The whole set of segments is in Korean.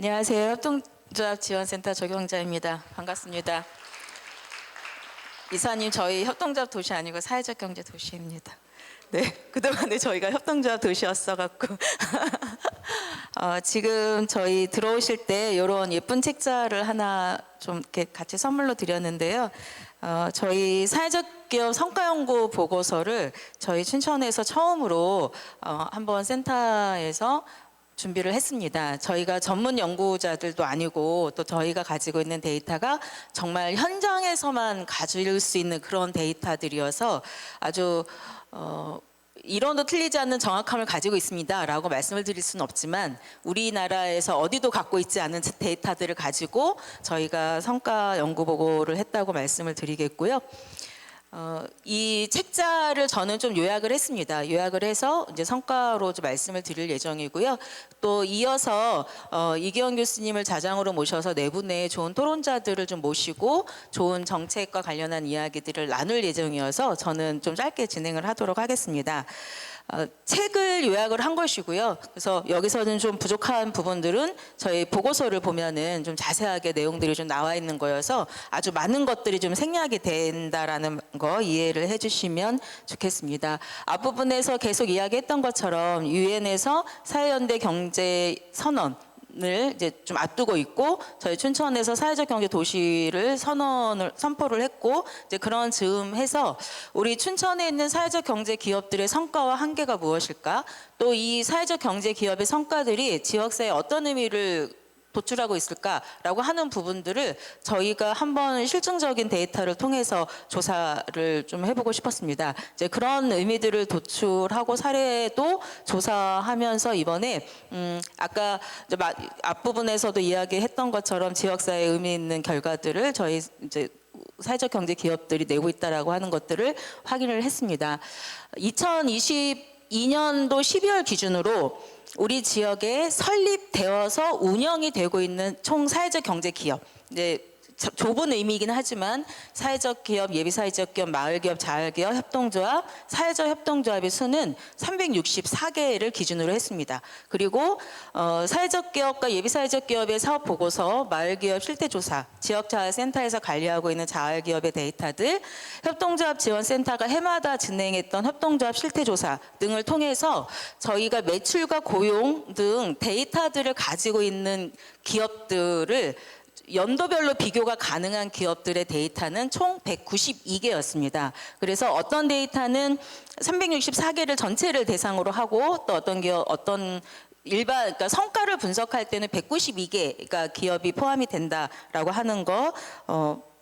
안녕하세요. 협동조합지원센터 조경자입니다. 반갑습니다. 이사님, 저희 협동조합 도시 아니고 사회적 경제 도시입니다. 네, 그동안에 저희가 협동조합 도시였어갖고 지금 저희 들어오실 때 이런 예쁜 책자를 하나 좀 이렇게 같이 선물로 드렸는데요. 저희 사회적 기업 성과연구 보고서를 저희 춘천에서 처음으로 한번 센터에서 준비를 했습니다. 저희가 전문 연구자들도 아니고 또 저희가 가지고 있는 데이터가 정말 현장에서만 가질 수 있는 그런 데이터들이어서 아주 이론도 틀리지 않는 정확함을 가지고 있습니다 라고 말씀을 드릴 수는 없지만 우리나라에서 어디도 갖고 있지 않은 데이터들을 가지고 저희가 성과 연구 보고를 했다고 말씀을 드리겠고요. 이 책자를 저는 좀 요약을 했습니다. 요약을 해서 이제 성과로 좀 말씀을 드릴 예정이고요. 또 이어서 이기원 교수님을 자장으로 모셔서 네 분의 좋은 토론자들을 좀 모시고 좋은 정책과 관련한 이야기들을 나눌 예정이어서 저는 좀 짧게 진행을 하도록 하겠습니다. 책을 요약을 한 것이고요. 그래서 여기서는 좀 부족한 부분들은 저희 보고서를 보면은 좀 자세하게 내용들이 좀 나와 있는 거여서 아주 많은 것들이 좀 생략이 된다라는 거 이해를 해주시면 좋겠습니다. 앞부분에서 계속 이야기했던 것처럼 유엔에서 사회연대 경제 선언 을 이제 좀 앞두고 있고 저희 춘천에서 사회적 경제 도시를 선포를 했고 이제 그런 즈음해서 우리 춘천에 있는 사회적 경제 기업들의 성과와 한계가 무엇일까? 또 이 사회적 경제 기업의 성과들이 지역사회에 어떤 의미를 도출하고 있을까라고 하는 부분들을 저희가 한번 실증적인 데이터를 통해서 조사를 좀 해보고 싶었습니다. 이제 그런 의미들을 도출하고 사례도 조사하면서 이번에 아까 앞부분에서도 이야기했던 것처럼 지역사회에 의미 있는 결과들을 저희 이제 사회적 경제 기업들이 내고 있다라고 하는 것들을 확인을 했습니다. 2022년도 12월 기준으로 우리 지역에 설립되어서 운영이 되고 있는 총 사회적 경제 기업, 이제 좁은 의미이긴 하지만 사회적 기업, 예비사회적 기업, 마을기업, 자활기업, 협동조합, 사회적 협동조합의 수는 364개를 기준으로 했습니다. 그리고 사회적 기업과 예비사회적 기업의 사업 보고서, 마을기업 실태조사, 지역자활센터에서 관리하고 있는 자활기업의 데이터들, 협동조합 지원센터가 해마다 진행했던 협동조합 실태조사 등을 통해서 저희가 매출과 고용 등 데이터들을 가지고 있는 기업들을 연도별로 비교가 가능한 기업들의 데이터는 총 192개였습니다. 그래서 어떤 데이터는 364개를 전체를 대상으로 하고 또 어떤 기업, 그러니까 성과를 분석할 때는 192개가 기업이 포함이 된다라고 하는 거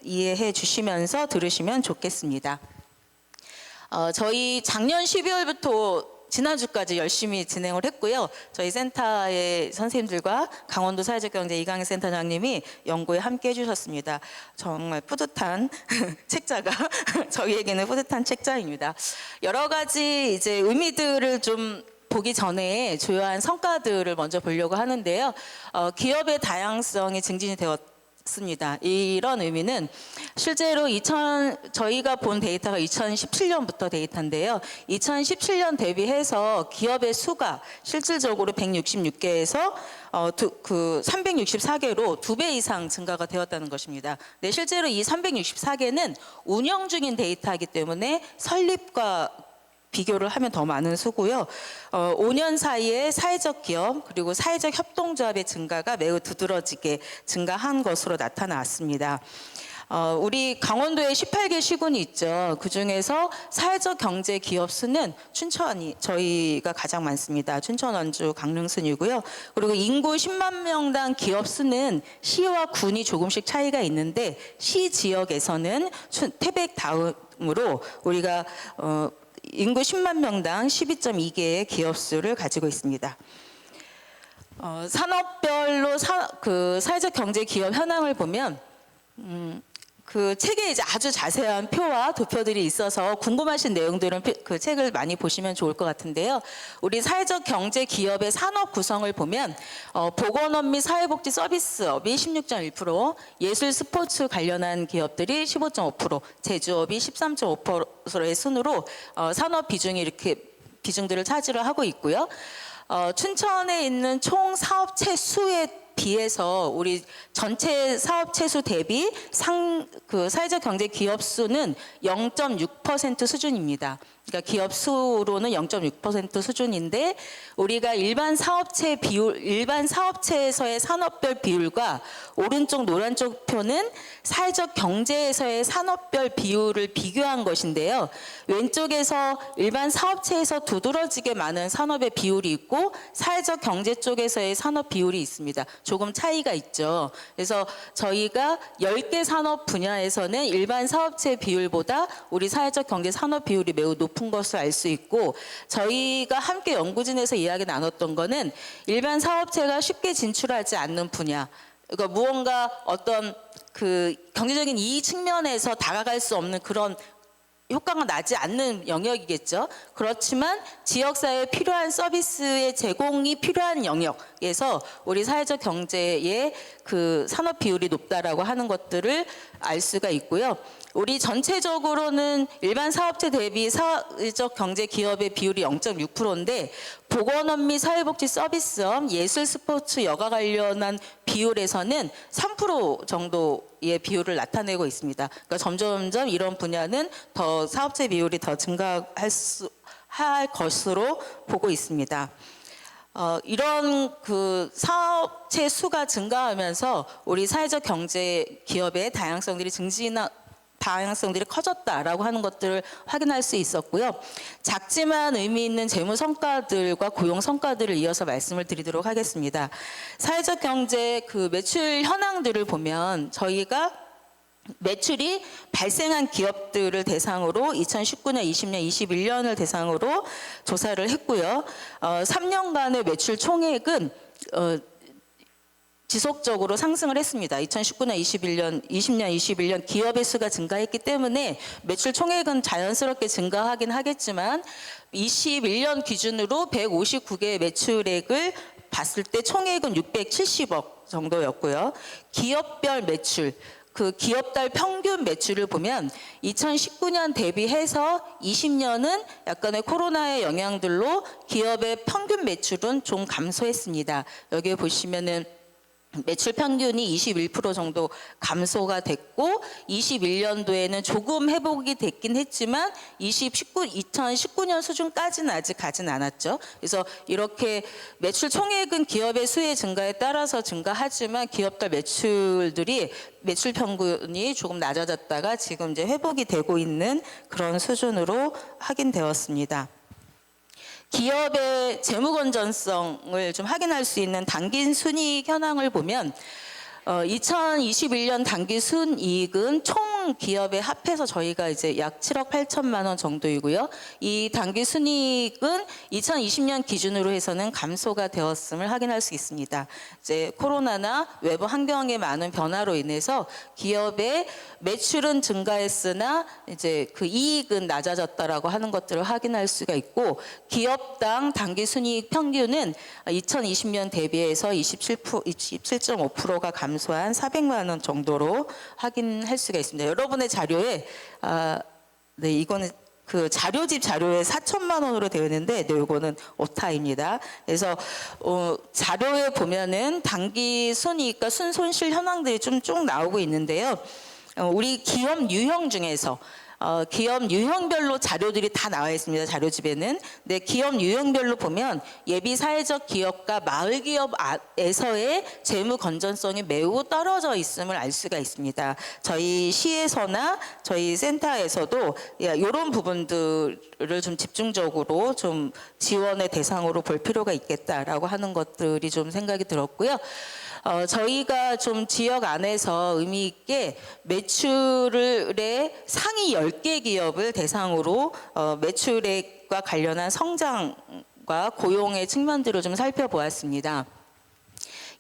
이해해 주시면서 들으시면 좋겠습니다. 저희 작년 12월부터 지난주까지 열심히 진행을 했고요. 저희 센터의 선생님들과 강원도 사회적경제 이강희 센터장님이 연구에 함께 해주셨습니다. 정말 뿌듯한 책자가 저희에게는 뿌듯한 책자입니다. 여러 가지 이제 의미들을 좀 보기 전에 주요한 성과들을 먼저 보려고 하는데요. 기업의 다양성이 증진이 되었습니다. 이런 의미는 실제로 저희가 본 데이터가 2017년부터 데이터인데요. 2017년 대비해서 기업의 수가 실질적으로 166개에서 364개로 2배 이상 증가가 되었다는 것입니다. 네, 실제로 이 364개는 운영 중인 데이터이기 때문에 설립과 비교를 하면 더 많은 수고요. 5년 사이에 사회적 기업 그리고 사회적 협동조합의 증가가 매우 두드러지게 증가한 것으로 나타났습니다. 우리 강원도에 18개 시군이 있죠. 그중에서 사회적 경제 기업 수는 춘천이 저희가 가장 많습니다. 춘천, 원주, 강릉 순이고요. 그리고 인구 10만 명당 기업 수는 시와 군이 조금씩 차이가 있는데 시 지역에서는 태백 다음으로 우리가 인구 10만 명당 12.2개의 기업 수를 가지고 있습니다. 산업별로 사회적 경제 기업 현황을 보면 그 책에 이제 아주 자세한 표와 도표들이 있어서 궁금하신 내용들은 그 책을 많이 보시면 좋을 것 같은데요. 우리 사회적 경제 기업의 산업 구성을 보면 보건업 및 사회복지 서비스업이 16.1%, 예술 스포츠 관련한 기업들이 15.5%, 제조업이 13.5%의 순으로 산업 비중이 이렇게 비중들을 차지를 하고 있고요. 춘천에 있는 총 사업체 수에 비해서 우리 전체 사업체 수 대비 사회적 경제 기업 수는 0.6% 수준입니다. 그러니까 기업 수로는 0.6% 수준인데 우리가 일반 사업체에서의 산업별 비율과 오른쪽 노란 쪽 표는 사회적 경제에서의 산업별 비율을 비교한 것인데요. 왼쪽에서 일반 사업체에서 두드러지게 많은 산업의 비율이 있고 사회적 경제 쪽에서의 산업 비율이 있습니다. 조금 차이가 있죠. 그래서 저희가 10개 산업 분야에서는 일반 사업체 비율보다 우리 사회적 경제 산업 비율이 매우 높은 것을 알 수 있고 저희가 함께 연구진에서 이야기 나눴던 거는 일반 사업체가 쉽게 진출하지 않는 분야 그러니까 무언가 어떤 그 경제적인 이익 측면에서 다가갈 수 없는 그런 효과가 나지 않는 영역이겠죠. 그렇지만 지역사회에 필요한 서비스의 제공이 필요한 영역에서 우리 사회적 경제의 그 산업 비율이 높다라고 하는 것들을 알 수가 있고요. 우리 전체적으로는 일반 사업체 대비 사회적 경제 기업의 비율이 0.6%인데 보건업 및 사회복지 서비스업, 예술, 스포츠, 여가 관련한 비율에서는 3% 정도의 비율을 나타내고 있습니다. 그러니까 점점 이런 분야는 더 사업체 비율이 더 증가할 것으로 보고 있습니다. 이런 그 사업체 수가 증가하면서 우리 사회적 경제 기업의 다양성들이 커졌다라고 하는 것들을 확인할 수 있었고요. 작지만 의미 있는 재무 성과들과 고용 성과들을 이어서 말씀을 드리도록 하겠습니다. 사회적 경제 그 매출 현황들을 보면 저희가 매출이 발생한 기업들을 대상으로 2019년, 20년, 21년을 대상으로 조사를 했고요. 3년간의 매출 총액은 지속적으로 상승을 했습니다. 2019년, 20년, 21년 기업의 수가 증가했기 때문에 매출 총액은 자연스럽게 증가하긴 하겠지만 21년 기준으로 159개의 매출액을 봤을 때 총액은 670억 정도였고요. 기업별 매출, 그 기업달 평균 매출을 보면 2019년 대비해서 20년은 약간의 코로나의 영향들로 기업의 평균 매출은 좀 감소했습니다. 여기에 보시면은 매출 평균이 21% 정도 감소가 됐고 21년도에는 조금 회복이 됐긴 했지만 2019년 수준까지는 아직 가진 않았죠. 그래서 이렇게 매출 총액은 기업의 수의 증가에 따라서 증가하지만 기업별 매출들이 매출 평균이 조금 낮아졌다가 지금 이제 회복이 되고 있는 그런 수준으로 확인되었습니다. 기업의 재무 건전성을 좀 확인할 수 있는 당긴 순이익 현황을 보면 2021년 당기 순이익은 총 기업에 합해서 저희가 이제 약 7억 8천만 원 정도이고요. 이 당기 순이익은 2020년 기준으로 해서는 감소가 되었음을 확인할 수 있습니다. 이제 코로나나 외부 환경의 많은 변화로 인해서 기업의 매출은 증가했으나 이제 그 이익은 낮아졌다라고 하는 것들을 확인할 수가 있고 기업당 당기 순이익 평균은 2020년 대비해서 27.5%가 감소한 400만 원 정도로 확인할 수가 있습니다. 여러분의 자료에 네 이거는 그 자료집 자료에 4천만 원으로 되어 있는데 네, 이거는 오타입니다. 그래서 자료에 보면은 당기 순이익과 순손실 현황들이 좀 쭉 나오고 있는데요. 우리 기업 유형 중에서 기업 유형별로 자료들이 다 나와 있습니다. 자료집에는. 네, 기업 유형별로 보면 예비 사회적 기업과 마을 기업에서의 재무 건전성이 매우 떨어져 있음을 알 수가 있습니다. 저희 시에서나 저희 센터에서도 이런 부분들을 좀 집중적으로 좀 지원의 대상으로 볼 필요가 있겠다라고 하는 것들이 좀 생각이 들었고요. 저희가 좀 지역 안에서 의미 있게 매출의 상위 10개 기업을 대상으로 매출액과 관련한 성장과 고용의 측면들을 좀 살펴보았습니다.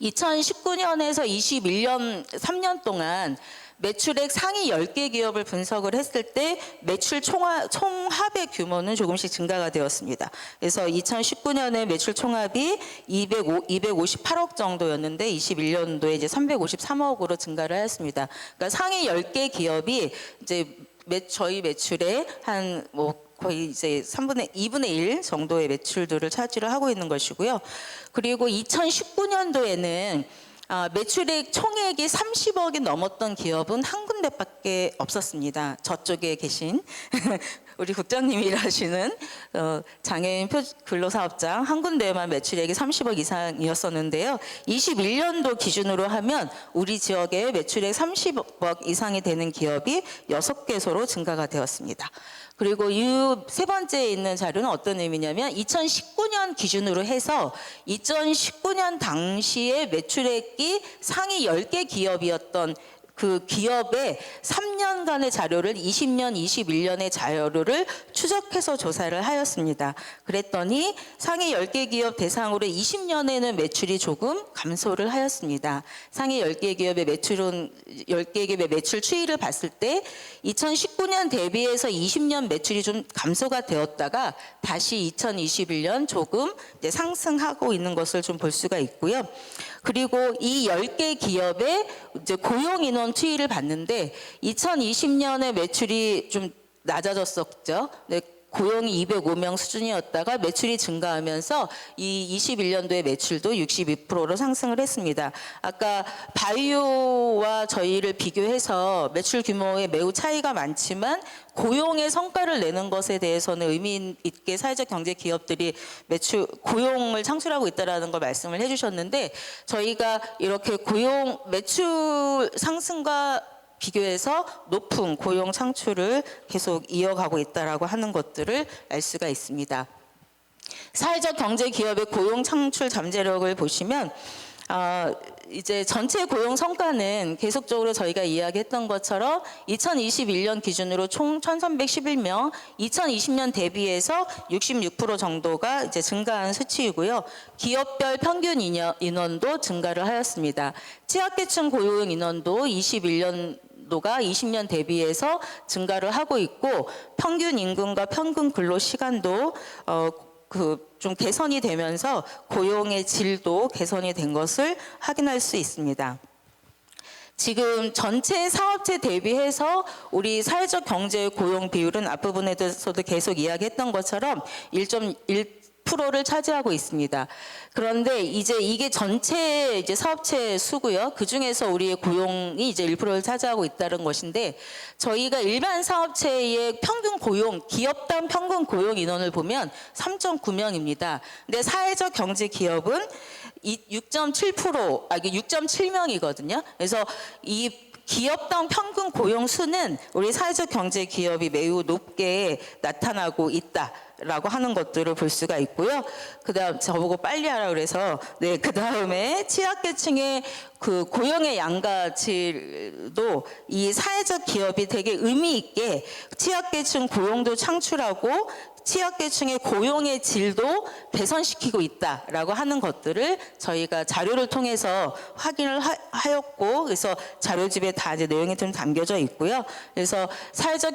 2019년에서 21년 3년 동안 매출액 상위 10개 기업을 분석을 했을 때 매출 총합의 규모는 조금씩 증가가 되었습니다. 그래서 2019년에 매출 총합이 258억 정도였는데 21년도에 이제 353억으로 증가를 했습니다. 그러니까 상위 10개 기업이 이제 저희 매출의 한 거의 이제 2분의 1 정도의 매출들을 차지를 하고 있는 것이고요. 그리고 2019년도에는 매출액 총액이 30억이 넘었던 기업은 한 군데밖에 없었습니다. 저쪽에 계신 우리 국장님이 일하시는 장애인 근로사업장 한 군데만 매출액이 30억 이상이었었는데요. 21년도 기준으로 하면 우리 지역에 매출액 30억 이상이 되는 기업이 6개소로 증가가 되었습니다. 그리고 이 세 번째에 있는 자료는 어떤 의미냐면 2019년 기준으로 해서 2019년 당시에 매출액이 상위 10개 기업이었던 그 기업의 3년간의 자료를 20년, 21년의 자료를 추적해서 조사를 하였습니다. 그랬더니 상위 10개 기업 대상으로 20년에는 매출이 조금 감소를 하였습니다. 상위 10개 기업의 매출은 10개 기업의 매출 추이를 봤을 때 2019년 대비해서 20년 매출이 좀 감소가 되었다가 다시 2021년 조금 이제 상승하고 있는 것을 좀 볼 수가 있고요. 그리고 이 10개 기업의 이제 고용 인원 추이를 봤는데 2020년에 매출이 좀 낮아졌었죠. 네, 고용이 205명 수준이었다가 매출이 증가하면서 이 21년도에 매출도 62%로 상승을 했습니다. 아까 바이오와 저희를 비교해서 매출 규모에 매우 차이가 많지만 고용의 성과를 내는 것에 대해서는 의미 있게 사회적 경제 기업들이 고용을 창출하고 있다는 걸 말씀을 해주셨는데 저희가 이렇게 매출 상승과 비교해서 높은 고용 창출을 계속 이어가고 있다라고 하는 것들을 알 수가 있습니다. 사회적 경제 기업의 고용 창출 잠재력을 보시면 이제 전체 고용 성과는 계속적으로 저희가 이야기했던 것처럼 2021년 기준으로 총 1,311명, 2020년 대비해서 66% 정도가 이제 증가한 수치이고요. 기업별 평균 인원도 증가를 하였습니다. 취약계층 고용 인원도 21년도가 20년 대비해서 증가를 하고 있고 평균 임금과 평균 근로 시간도 좀 개선이 되면서 고용의 질도 개선이 된 것을 확인할 수 있습니다. 지금 전체 사업체 대비해서 우리 사회적 경제 고용 비율은 앞부분에서도 계속 이야기했던 것처럼 1.1%를 차지하고 있습니다. 그런데 이제 이게 전체 이제 사업체 수고요. 그 중에서 우리의 고용이 이제 1%를 차지하고 있다는 것인데 저희가 일반 사업체의 평균 고용, 기업당 평균 고용 인원을 보면 3.9명입니다. 근데 사회적 경제 기업은 6.7%, 이게 6.7명이거든요. 그래서 이 기업당 평균 고용 수는 우리 사회적 경제 기업이 매우 높게 나타나고 있다라고 하는 것들을 볼 수가 있고요. 그다음 저보고 빨리 하라 그래서 그다음에 취약계층의 그 고용의 양가질도 이 사회적 기업이 되게 의미 있게 취약계층 고용도 창출하고 취약계층의 고용의 질도 개선시키고 있다라고 하는 것들을 저희가 자료를 통해서 확인을 하였고 그래서 자료집에 다 이제 내용이 좀 담겨져 있고요. 그래서 사회적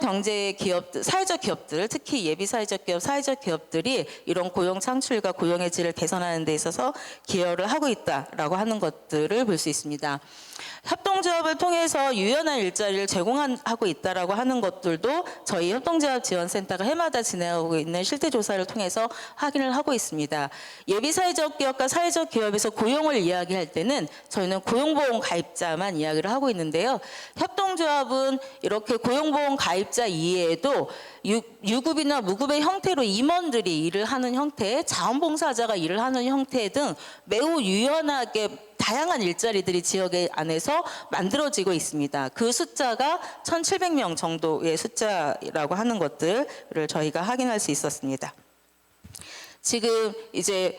기업들 특히 예비 사회적 기업, 사회적 기업들이 이런 고용 창출과 고용의 질을 개선하는 데 있어서 기여를 하고 있다라고 하는 것들을 볼 수 있습니다. 협동조합을 통해서 유연한 일자리를 제공하고 있다라고 하는 것들도 저희 협동조합 지원센터가 해마다 진행하고 있는 실태조사를 통해서 확인을 하고 있습니다. 예비사회적 기업과 사회적 기업에서 고용을 이야기할 때는 저희는 고용보험 가입자만 이야기를 하고 있는데요. 협동조합은 이렇게 고용보험 가입자 이외에도 유급이나 무급의 형태로 임원들이 일을 하는 형태, 자원봉사자가 일을 하는 형태 등 매우 유연하게 다양한 일자리들이 지역에 안에서 만들어지고 있습니다. 그 숫자가 1,700명 정도의 숫자라고 하는 것들을 저희가 확인할 수 있었습니다. 지금 이제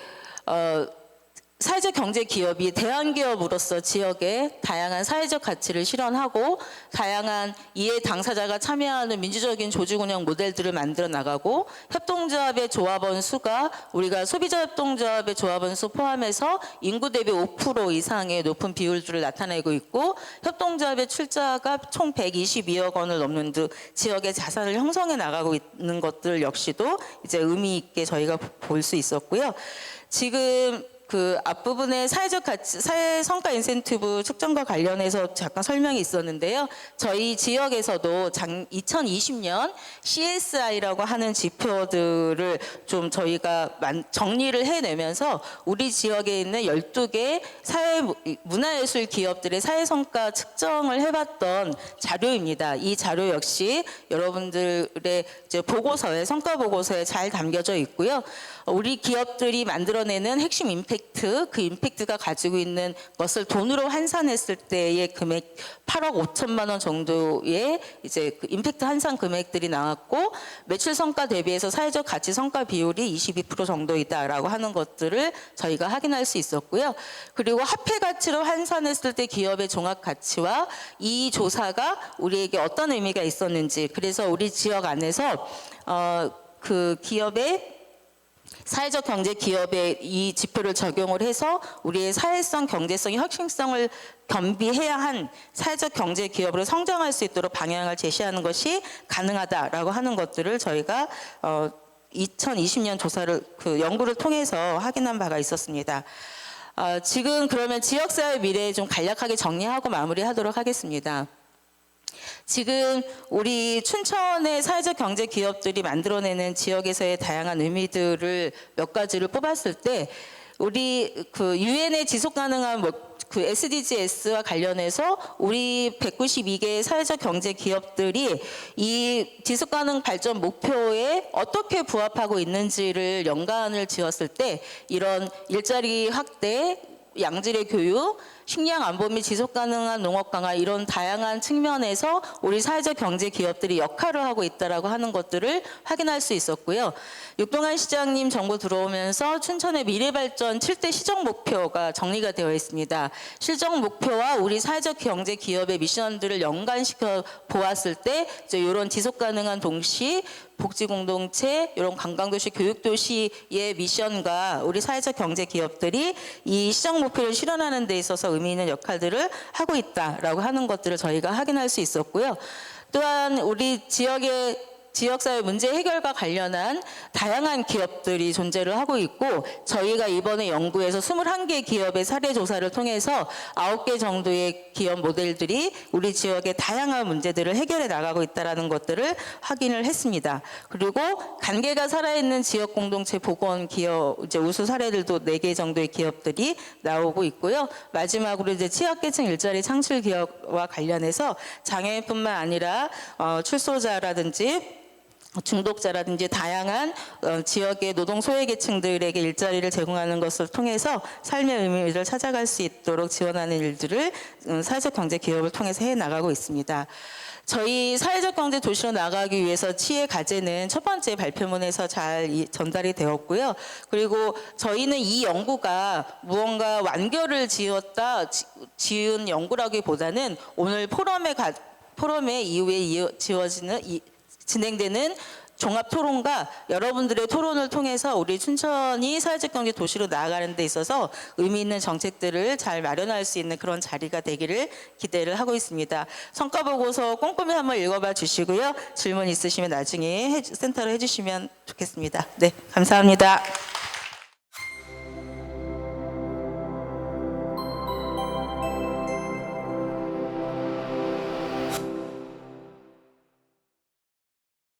사회적 경제 기업이 대안기업으로서 지역에 다양한 사회적 가치를 실현하고 다양한 이해 당사자가 참여하는 민주적인 조직 운영 모델들을 만들어 나가고 협동조합의 조합원 수가 우리가 소비자 협동조합의 조합원 수 포함해서 인구 대비 5% 이상의 높은 비율들을 나타내고 있고 협동조합의 출자가 총 122억 원을 넘는 등 지역의 자산을 형성해 나가고 있는 것들 역시도 이제 의미 있게 저희가 볼 수 있었고요. 지금 그 앞부분에 사회적 가치, 사회 성과 인센티브 측정과 관련해서 잠깐 설명이 있었는데요. 저희 지역에서도 2020년 CSI라고 하는 지표들을 좀 저희가 정리를 해내면서 우리 지역에 있는 12개 사회 문화예술 기업들의 사회 성과 측정을 해봤던 자료입니다. 이 자료 역시 여러분들의 이제 보고서에 성과 보고서에 잘 담겨져 있고요. 우리 기업들이 만들어내는 핵심 임팩트, 그 임팩트가 가지고 있는 것을 돈으로 환산했을 때의 금액 8억 5천만 원 정도의 이제 그 임팩트 환산 금액들이 나왔고, 매출 성과 대비해서 사회적 가치 성과 비율이 22% 정도이다라고 하는 것들을 저희가 확인할 수 있었고요. 그리고 화폐 가치로 환산했을 때 기업의 종합 가치와 이 조사가 우리에게 어떤 의미가 있었는지, 그래서 우리 지역 안에서 그 기업의 사회적 경제 기업에 이 지표를 적용을 해서 우리의 사회성, 경제성의 혁신성을 겸비해야 한 사회적 경제 기업으로 성장할 수 있도록 방향을 제시하는 것이 가능하다라고 하는 것들을 저희가 2020년 조사를 그 연구를 통해서 확인한 바가 있었습니다. 지금 그러면 지역사회 미래에 좀 간략하게 정리하고 마무리하도록 하겠습니다. 지금 우리 춘천의 사회적 경제 기업들이 만들어내는 지역에서의 다양한 의미들을 몇 가지를 뽑았을 때, 우리 그 유엔의 지속 가능한 그 SDGs와 관련해서 우리 192개의 사회적 경제 기업들이 이 지속 가능 발전 목표에 어떻게 부합하고 있는지를 연관을 지었을 때, 이런 일자리 확대, 양질의 교육, 식량 안보 및 지속 가능한 농업 강화, 이런 다양한 측면에서 우리 사회적 경제 기업들이 역할을 하고 있다라고 하는 것들을 확인할 수 있었고요. 육동환 시장님 정부 들어오면서 춘천의 미래 발전 7대 시정 목표가 정리가 되어 있습니다. 실정 목표와 우리 사회적 경제 기업의 미션들을 연관시켜 보았을 때 이제 이런 지속 가능한 동시 복지 공동체, 이런 관광도시, 교육도시의 미션과 우리 사회적 경제 기업들이 이 시정 목표를 실현하는 데 있어서 의미 있는 역할들을 하고 있다라고 하는 것들을 저희가 확인할 수 있었고요. 또한 우리 지역사회 문제 해결과 관련한 다양한 기업들이 존재를 하고 있고, 저희가 이번에 연구에서 21개 기업의 사례 조사를 통해서 9개 정도의 기업 모델들이 우리 지역의 다양한 문제들을 해결해 나가고 있다는 것들을 확인을 했습니다. 그리고 관계가 살아있는 지역 공동체 복원 기업 이제 우수 사례들도 4개 정도의 기업들이 나오고 있고요. 마지막으로 이제 취약계층 일자리 창출 기업과 관련해서 장애인뿐만 아니라 출소자라든지 중독자라든지 다양한 지역의 노동 소외계층들에게 일자리를 제공하는 것을 통해서 삶의 의미를 찾아갈 수 있도록 지원하는 일들을 사회적 경제 기업을 통해서 해나가고 있습니다. 저희 사회적 경제 도시로 나가기 위해서 치의 과제는 첫 번째 발표문에서 잘 전달이 되었고요. 그리고 저희는 이 연구가 무언가 완결을 지은 연구라기보다는 오늘 포럼의 이후에 진행되는 종합 토론과 여러분들의 토론을 통해서 우리 춘천이 사회적 경제 도시로 나아가는 데 있어서 의미 있는 정책들을 잘 마련할 수 있는 그런 자리가 되기를 기대를 하고 있습니다. 성과 보고서 꼼꼼히 한번 읽어봐 주시고요. 질문 있으시면 나중에 센터로 해주시면 좋겠습니다. 네, 감사합니다.